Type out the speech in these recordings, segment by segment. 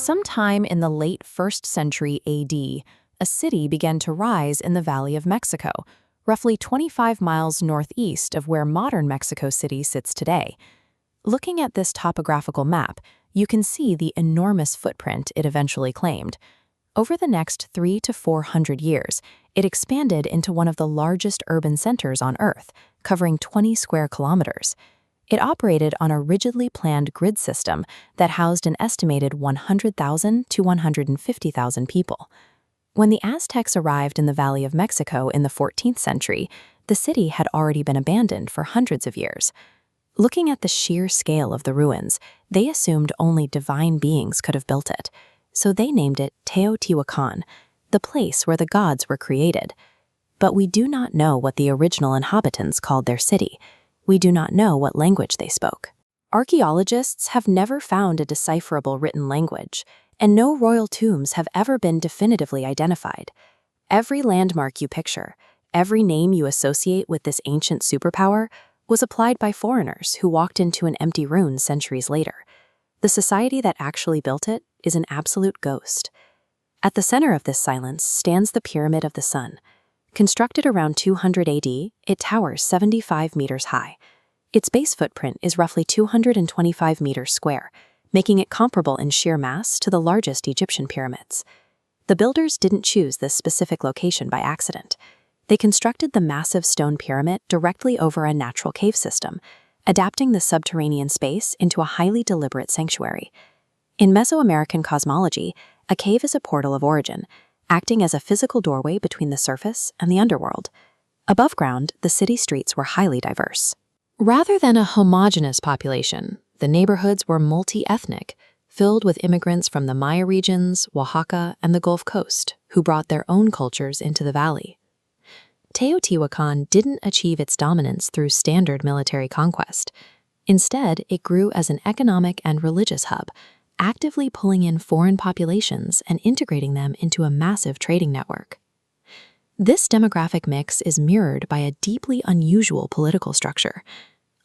Sometime in the late 1st century AD, a city began to rise in the Valley of Mexico, roughly 25 miles northeast of where modern Mexico City sits today. Looking at this topographical map, you can see the enormous footprint it eventually claimed. Over the next 300 to 400 years, it expanded into one of the largest urban centers on Earth, covering 20 square kilometers. It operated on a rigidly planned grid system that housed an estimated 100,000 to 150,000 people. When the Aztecs arrived in the Valley of Mexico in the 14th century, the city had already been abandoned for hundreds of years. Looking at the sheer scale of the ruins, they assumed only divine beings could have built it, so they named it Teotihuacan, the place where the gods were created. But we do not know what the original inhabitants called their city. We do not know what language they spoke. Archaeologists have never found a decipherable written language, and no royal tombs have ever been definitively identified. Every landmark you picture, every name you associate with this ancient superpower, was applied by foreigners who walked into an empty ruin centuries later. The society that actually built it is an absolute ghost. At the center of this silence stands the Pyramid of the Sun. Constructed around 200 AD, it towers 75 meters high. Its base footprint is roughly 225 meters square, making it comparable in sheer mass to the largest Egyptian pyramids. The builders didn't choose this specific location by accident. They constructed the massive stone pyramid directly over a natural cave system, adapting the subterranean space into a highly deliberate sanctuary. In Mesoamerican cosmology, a cave is a portal of origin, acting as a physical doorway between the surface and the underworld. Above ground, the city streets were highly diverse. Rather than a homogeneous population, the neighborhoods were multi-ethnic, filled with immigrants from the Maya regions, Oaxaca, and the Gulf Coast, who brought their own cultures into the valley. Teotihuacan didn't achieve its dominance through standard military conquest. Instead, it grew as an economic and religious hub, actively pulling in foreign populations and integrating them into a massive trading network. This demographic mix is mirrored by a deeply unusual political structure.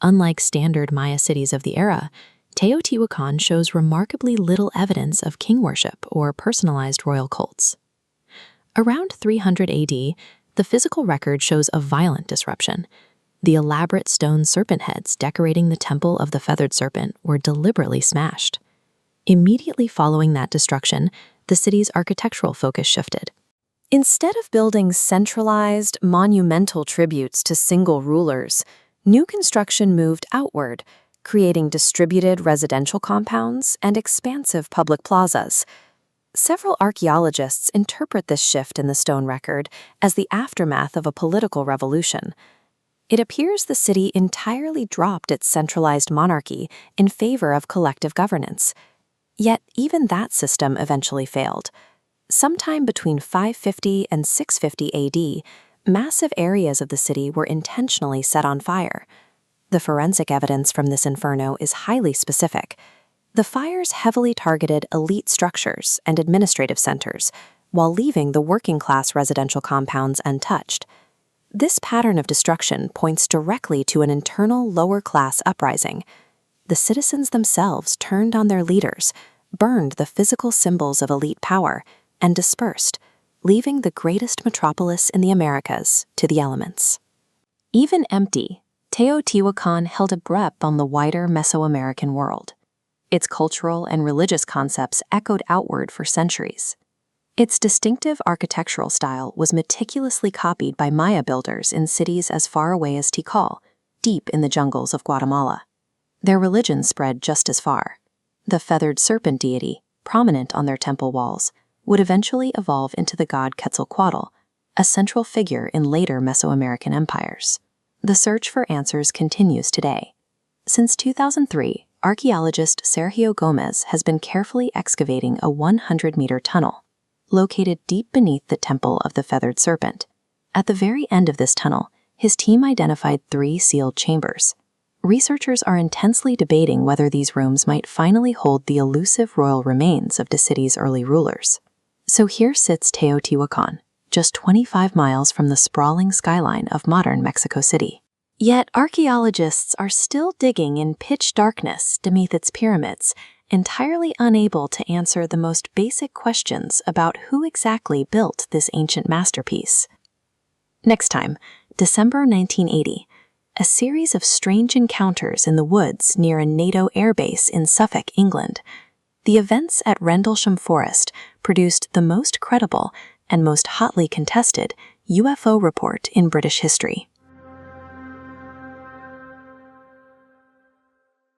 Unlike standard Maya cities of the era, Teotihuacan shows remarkably little evidence of king worship or personalized royal cults. Around 300 AD, the physical record shows a violent disruption. The elaborate stone serpent heads decorating the temple of the Feathered Serpent were deliberately smashed. Immediately following that destruction, the city's architectural focus shifted. Instead of building centralized, monumental tributes to single rulers, new construction moved outward, creating distributed residential compounds and expansive public plazas. Several archaeologists interpret this shift in the stone record as the aftermath of a political revolution. It appears the city entirely dropped its centralized monarchy in favor of collective governance. Yet even that system eventually failed. Sometime between 550 and 650 AD, massive areas of the city were intentionally set on fire. The forensic evidence from this inferno is highly specific. The fires heavily targeted elite structures and administrative centers, while leaving the working-class residential compounds untouched. This pattern of destruction points directly to an internal lower-class uprising. The citizens themselves turned on their leaders, burned the physical symbols of elite power, and dispersed, leaving the greatest metropolis in the Americas to the elements. Even empty, Teotihuacan held a grip on the wider Mesoamerican world. Its cultural and religious concepts echoed outward for centuries. Its distinctive architectural style was meticulously copied by Maya builders in cities as far away as Tikal, deep in the jungles of Guatemala. Their religion spread just as far. The Feathered Serpent deity, prominent on their temple walls, would eventually evolve into the god Quetzalcoatl, a central figure in later Mesoamerican empires. The search for answers continues today. Since 2003, archaeologist Sergio Gomez has been carefully excavating a 100-meter tunnel, located deep beneath the temple of the Feathered Serpent. At the very end of this tunnel, his team identified 3 sealed chambers. Researchers are intensely debating whether these rooms might finally hold the elusive royal remains of the city's early rulers. So here sits Teotihuacan, just 25 miles from the sprawling skyline of modern Mexico City. Yet archaeologists are still digging in pitch darkness beneath its pyramids entirely unable to answer the most basic questions about who exactly built this ancient masterpiece. Next time, December 1980, a series of strange encounters in the woods near a NATO airbase in Suffolk, England. The events at Rendlesham Forest produced the most credible and most hotly contested UFO report in British history.